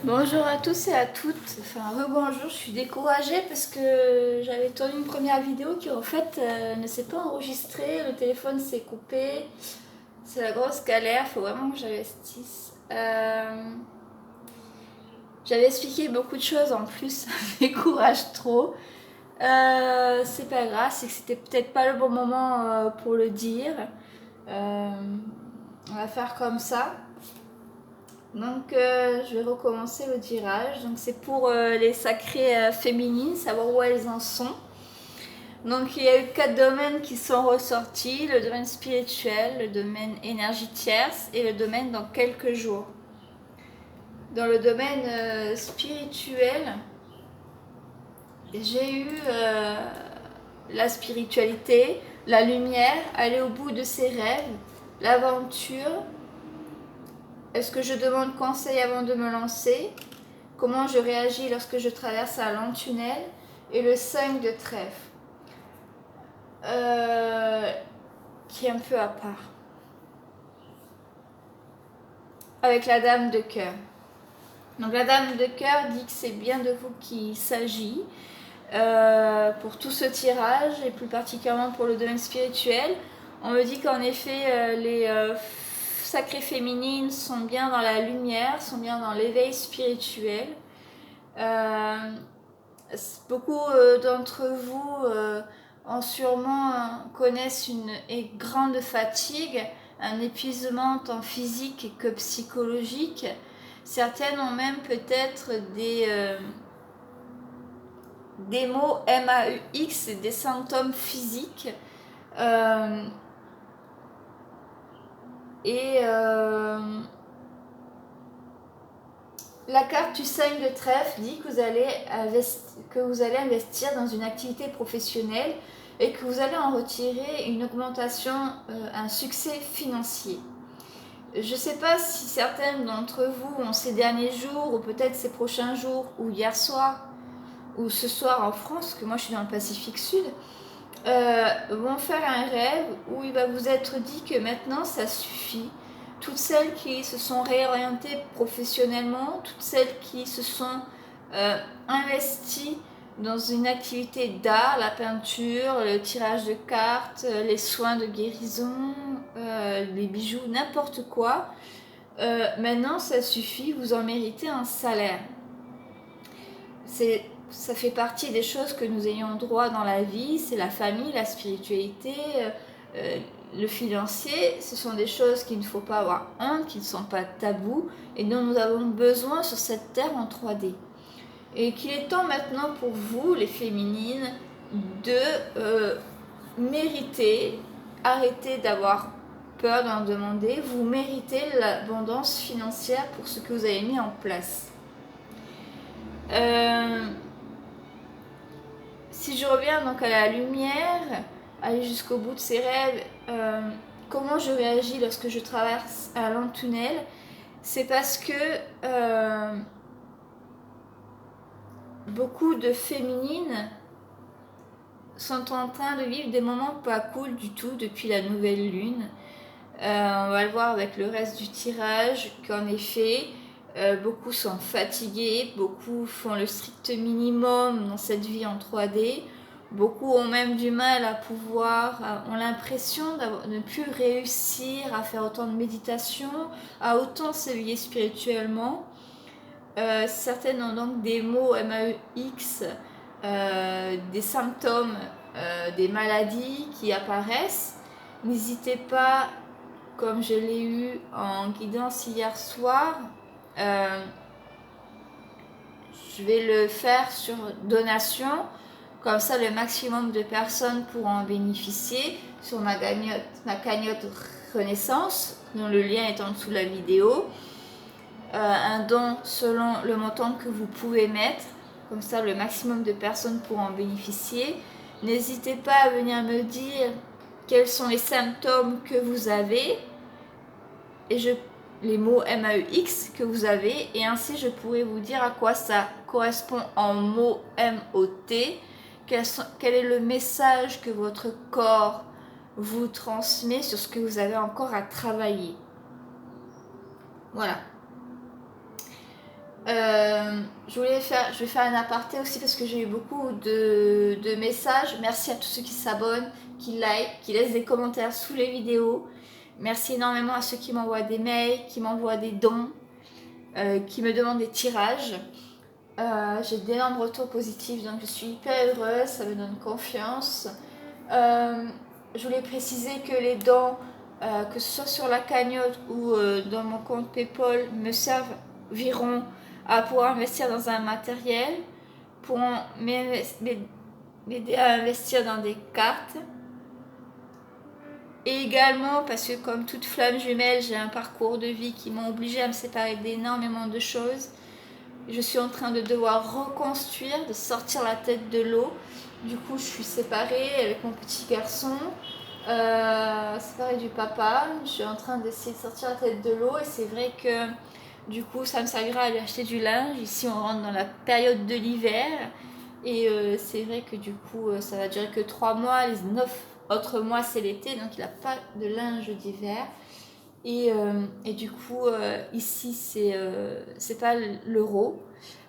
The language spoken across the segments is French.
Bonjour à tous et à toutes, enfin rebonjour, je suis découragée parce que j'avais tourné une première vidéo qui en fait ne s'est pas enregistrée, le téléphone s'est coupé, c'est la grosse galère, faut vraiment que j'investisse. J'avais expliqué beaucoup de choses en plus, ça me décourage trop. C'est pas grave, c'est que c'était peut-être pas le bon moment pour le dire. Euh, on va faire comme ça. Donc je vais recommencer le tirage. Donc c'est pour les sacrées féminines, savoir où elles en sont. Donc il y a eu 4 domaines qui sont ressortis, le domaine spirituel, le domaine énergie tierce et le domaine dans quelques jours. Dans le domaine spirituel, j'ai eu la spiritualité, la lumière, aller au bout de ses rêves, l'aventure. Est-ce que je demande conseil avant de me lancer? Comment je réagis lorsque je traverse un long tunnel? Et le 5 de trèfle, qui est un peu à part. Avec la dame de cœur. Donc la dame de cœur dit que c'est bien de vous qu'il s'agit pour tout ce tirage et plus particulièrement pour le domaine spirituel. On me dit qu'en effet les sacrées féminines sont bien dans la lumière, sont bien dans l'éveil spirituel. Beaucoup d'entre vous connaissent une grande fatigue, un épuisement tant physique que psychologique. Certaines ont même peut-être des mots MAUX, des symptômes physiques. Et la carte du 5 de trèfle dit que vous allez investir dans une activité professionnelle et que vous allez en retirer une augmentation, un succès financier. Je ne sais pas si certaines d'entre vous ont ces derniers jours ou peut-être ces prochains jours ou hier soir ou ce soir en France, parce que moi je suis dans le Pacifique Sud, vont faire un rêve où il va vous être dit que maintenant ça suffit. Toutes celles qui se sont réorientées professionnellement, toutes celles qui se sont investies dans une activité d'art, la peinture, le tirage de cartes, les soins de guérison, les bijoux, n'importe quoi. Maintenant, ça suffit, vous en méritez un salaire. Ça fait partie des choses que nous ayons droit dans la vie, c'est la famille, la spiritualité, euh, le financier. Ce sont des choses qu'il ne faut pas avoir honte, qui ne sont pas tabous et dont nous avons besoin sur cette terre en 3D. Et qu'il est temps maintenant pour vous, les féminines, de mériter, arrêtez d'avoir peur d'en demander, vous méritez l'abondance financière pour ce que vous avez mis en place. Si je reviens donc à la lumière, aller jusqu'au bout de ses rêves, comment je réagis lorsque je traverse un long tunnel, c'est parce que beaucoup de féminines sont en train de vivre des moments pas cool du tout depuis la nouvelle lune. On va le voir avec le reste du tirage qu'en effet beaucoup sont fatigués, beaucoup font le strict minimum dans cette vie en 3D, beaucoup ont même du mal à ont l'impression de ne plus réussir à faire autant de méditation, à autant s'éveiller spirituellement. Certaines ont donc des mots MAEX, des symptômes, des maladies qui apparaissent. N'hésitez pas, comme je l'ai eu en guidance hier soir, je vais le faire sur donation, comme ça le maximum de personnes pourront en bénéficier sur ma cagnotte Renaissance, dont le lien est en dessous de la vidéo. Un don selon le montant que vous pouvez mettre, comme ça le maximum de personnes pourront en bénéficier. N'hésitez pas à venir me dire quels sont les symptômes que vous avez et les mots MAEX que vous avez, et ainsi je pourrais vous dire à quoi ça correspond en mots MOT, quel est le message que votre corps vous transmet sur ce que vous avez encore à travailler. Voilà. je vais faire un aparté aussi parce que j'ai eu beaucoup de messages. Merci à tous ceux qui s'abonnent, qui like, qui laissent des commentaires sous les vidéos. Merci énormément à ceux qui m'envoient des mails, qui m'envoient des dons, qui me demandent des tirages. J'ai d'énormes retours positifs, donc je suis hyper heureuse, ça me donne confiance. Je voulais préciser que les dons, que ce soit sur la cagnotte ou dans mon compte PayPal, me serviront à pouvoir investir dans un matériel, pour m'aider à investir dans des cartes. Et également parce que comme toute flamme jumelle, j'ai un parcours de vie qui m'a obligée à me séparer d'énormément de choses. Je suis en train de devoir reconstruire, de sortir la tête de l'eau. Du coup, je suis séparée avec mon petit garçon, séparée du papa. Je suis en train d'essayer de sortir la tête de l'eau et c'est vrai que du coup, ça me servira à aller acheter du linge. Ici, on rentre dans la période de l'hiver et c'est vrai que du coup, ça va durer que 3 mois. Les 9 autres mois, c'est l'été, donc il n'a pas de linge d'hiver. Et du coup, ici, c'est pas l'euro.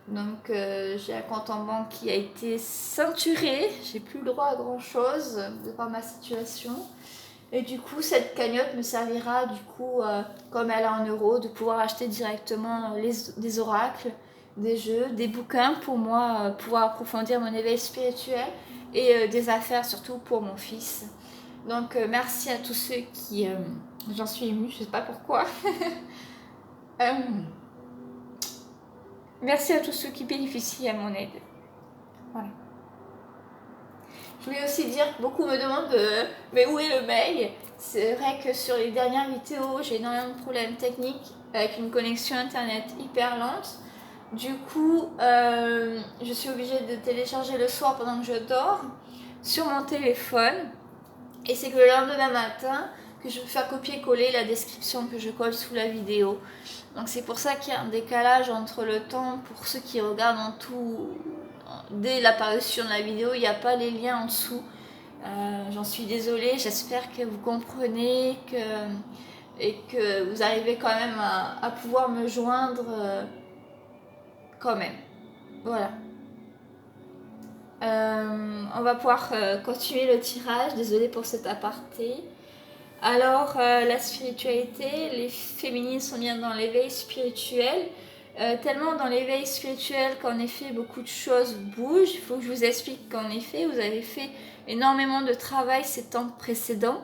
Donc, j'ai un compte en banque qui a été ceinturé. J'ai plus le droit à grand chose de par ma situation. Et du coup, cette cagnotte me servira, du coup, comme elle est en euros, de pouvoir acheter directement des oracles, des jeux, des bouquins pour moi, pouvoir approfondir mon éveil spirituel et des affaires surtout pour mon fils. Donc, merci à tous ceux qui... j'en suis émue, je sais pas pourquoi. Merci à tous ceux qui bénéficient à mon aide. Voilà. Je voulais aussi dire, beaucoup me demandent mais où est le mail. C'est vrai que sur les dernières vidéos, j'ai énormément de problèmes techniques avec une connexion internet hyper lente. Du coup, je suis obligée de télécharger le soir pendant que je dors sur mon téléphone. Et c'est que le lendemain matin que je vais faire copier-coller la description que je colle sous la vidéo. Donc c'est pour ça qu'il y a un décalage entre le temps pour ceux qui regardent en tout dès l'apparition de la vidéo, il n'y a pas les liens en dessous. J'en suis désolée, j'espère que vous comprenez et que vous arrivez quand même à pouvoir me joindre quand même. Voilà. On va pouvoir continuer le tirage, désolée pour cet aparté. Alors, la spiritualité, les féminines sont bien dans l'éveil spirituel. Tellement dans l'éveil spirituel qu'en effet beaucoup de choses bougent. Il faut que je vous explique qu'en effet vous avez fait énormément de travail ces temps précédents,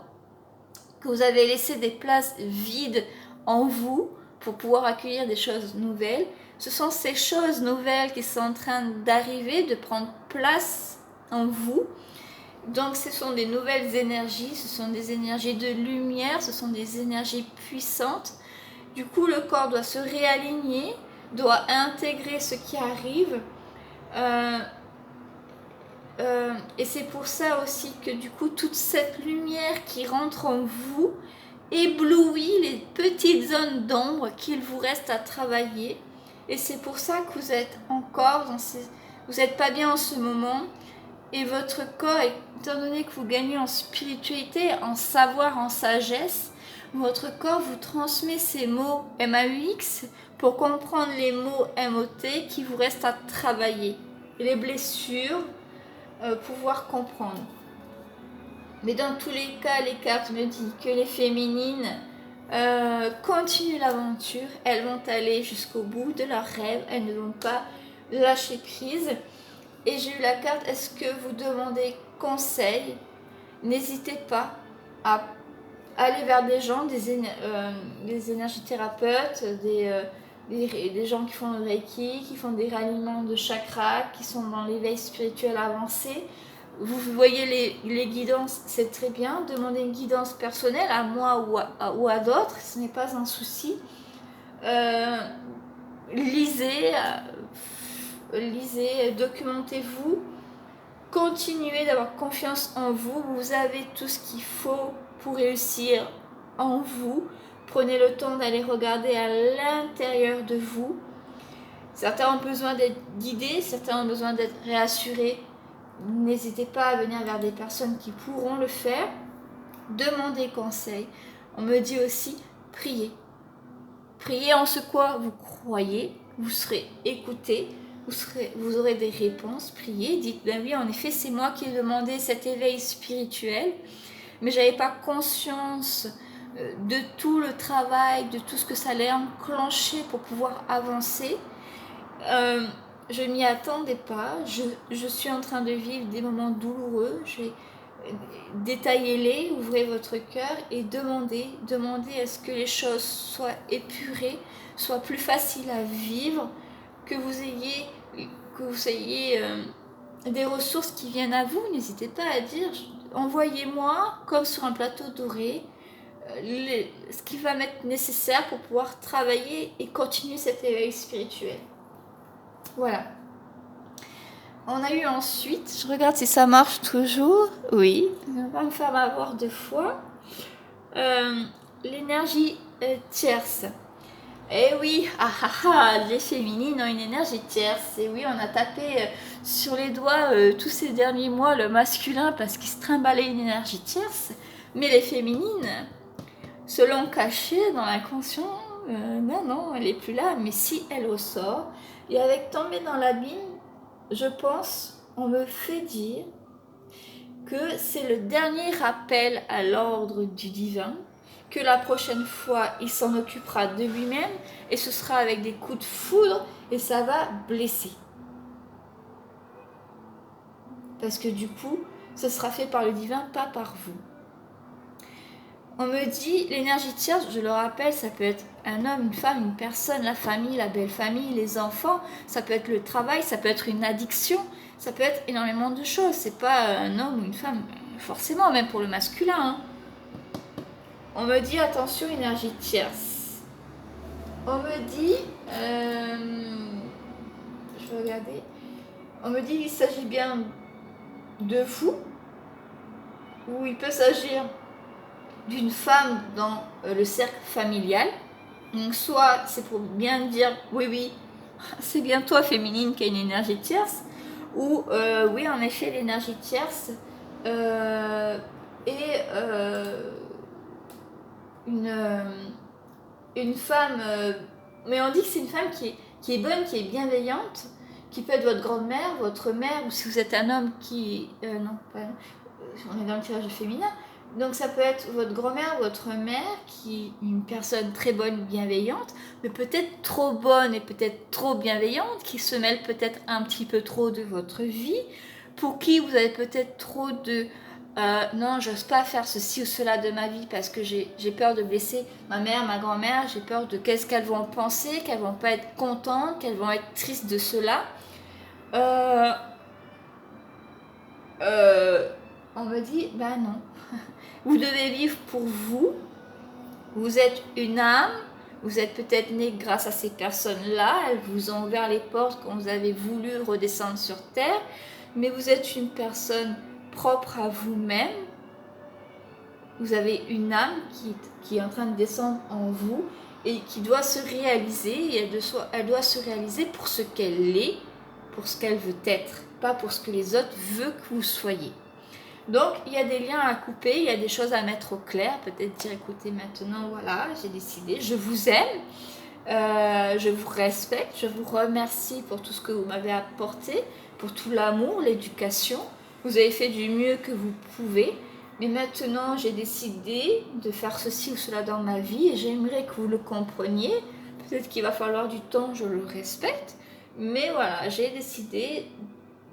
que vous avez laissé des places vides en vous pour pouvoir accueillir des choses nouvelles. Ce sont ces choses nouvelles qui sont en train d'arriver, de prendre place en vous. Donc ce sont des nouvelles énergies, ce sont des énergies de lumière, ce sont des énergies puissantes. Du coup, le corps doit se réaligner, doit intégrer ce qui arrive. Et c'est pour ça aussi que du coup, toute cette lumière qui rentre en vous éblouit les petites zones d'ombre qu'il vous reste à travailler. Et c'est pour ça que vous êtes encore vous n'êtes pas bien en ce moment. Et votre corps, étant donné que vous gagnez en spiritualité, en savoir, en sagesse, votre corps vous transmet ces mots MAUX pour comprendre les mots MOT qui vous restent à travailler. Et les blessures, pouvoir comprendre. Mais dans tous les cas, les cartes me disent que les féminines continuent l'aventure. Elles vont aller jusqu'au bout de leurs rêves. Elles ne vont pas lâcher prise. Et j'ai eu la carte, est-ce que vous demandez conseil? N'hésitez pas à aller vers des gens, des énergithérapeutes, des gens qui font le Reiki, qui font des ralliements de chakras, qui sont dans l'éveil spirituel avancé. Vous voyez les guidances, c'est très bien. Demandez une guidance personnelle à moi ou à d'autres, ce n'est pas un souci. Lisez, documentez-vous, continuez d'avoir confiance en vous. Vous avez tout ce qu'il faut pour réussir en vous. Prenez le temps d'aller regarder à l'intérieur de vous. Certains ont besoin d'être guidés, certains ont besoin d'être réassurés. N'hésitez pas à venir vers des personnes qui pourront le faire. Demandez conseil. On me dit aussi, priez. Priez en ce quoi vous croyez. vous serez écouté, vous aurez des réponses, priez, dites ben oui, en effet, c'est moi qui ai demandé cet éveil spirituel, mais j'avais pas conscience de tout le travail, de tout ce que ça allait enclencher pour pouvoir avancer. Je m'y attendais pas, je suis en train de vivre des moments douloureux, détaillez-les, ouvrez votre cœur et demandez à ce que les choses soient épurées, soient plus faciles à vivre, que vous ayez des ressources qui viennent à vous. N'hésitez pas à dire, envoyez-moi comme sur un plateau doré ce qui va m'être nécessaire pour pouvoir travailler et continuer cet éveil spirituel. Voilà. On a eu ensuite, je regarde si ça marche toujours. Oui, on va me faire avoir 2 fois. L'énergie tierce. Eh oui, les féminines ont une énergie tierce. Et oui, on a tapé sur les doigts tous ces derniers mois le masculin parce qu'il se trimballait une énergie tierce. Mais les féminines se l'ont cachée dans l'inconscient. Non, elle n'est plus là. Mais si elle ressort, et avec tomber dans l'abîme, je pense, on me fait dire que c'est le dernier rappel à l'ordre du divin, que la prochaine fois, il s'en occupera de lui-même et ce sera avec des coups de foudre et ça va blesser. Parce que du coup, ce sera fait par le divin, pas par vous. On me dit, l'énergie tierce, je le rappelle, ça peut être un homme, une femme, une personne, la famille, la belle famille, les enfants, ça peut être le travail, ça peut être une addiction, ça peut être énormément de choses. C'est pas un homme ou une femme, forcément, même pour le masculin. Hein. On me dit, attention, énergie tierce. On me dit, je vais regarder, on me dit qu'il s'agit bien de vous, ou il peut s'agir d'une femme dans le cercle familial. Donc soit c'est pour bien dire oui, c'est bien toi féminine qui a une énergie tierce, ou oui en effet l'énergie tierce est une femme, mais on dit que c'est une femme qui est bonne, qui est bienveillante, qui peut être votre grand-mère, votre mère, ou si vous êtes un homme qui... non, pas, on est dans le tirage féminin. Donc ça peut être votre grand-mère, votre mère, qui est une personne très bonne, bienveillante, mais peut-être trop bonne et peut-être trop bienveillante, qui se mêle peut-être un petit peu trop de votre vie, pour qui vous avez peut-être trop de non, j'ose pas faire ceci ou cela de ma vie parce que j'ai peur de blesser ma mère, ma grand-mère, j'ai peur de qu'est-ce qu'elles vont penser, qu'elles vont pas être contentes, qu'elles vont être tristes de cela. On me dit, ben non. Vous devez vivre pour vous. Vous êtes une âme. Vous êtes peut-être né grâce à ces personnes-là. Elles vous ont ouvert les portes quand vous avez voulu redescendre sur terre. Mais vous êtes une personne propre à vous-même. Vous avez une âme qui est en train de descendre en vous et qui doit se réaliser. Et elle doit se réaliser pour ce qu'elle est, pour ce qu'elle veut être, pas pour ce que les autres veulent que vous soyez. Donc, il y a des liens à couper, il y a des choses à mettre au clair. Peut-être dire, écoutez, maintenant, voilà, j'ai décidé, je vous aime, je vous respecte, je vous remercie pour tout ce que vous m'avez apporté, pour tout l'amour, l'éducation. Vous avez fait du mieux que vous pouvez. Mais maintenant, j'ai décidé de faire ceci ou cela dans ma vie et j'aimerais que vous le compreniez. Peut-être qu'il va falloir du temps, je le respecte. Mais voilà, j'ai décidé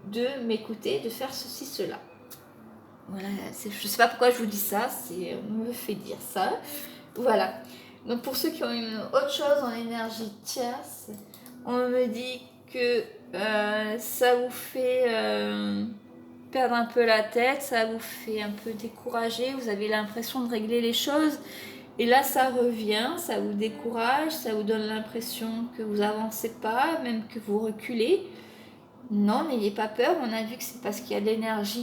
de m'écouter, de faire ceci, cela. Voilà, je ne sais pas pourquoi je vous dis ça, on me fait dire ça. Voilà. Donc pour ceux qui ont une autre chose en énergie tierce, on me dit que ça vous fait perdre un peu la tête, ça vous fait un peu décourager, vous avez l'impression de régler les choses. Et là, ça revient, ça vous décourage, ça vous donne l'impression que vous avancez pas, même que vous reculez. Non, n'ayez pas peur, on a vu que c'est parce qu'il y a de l'énergie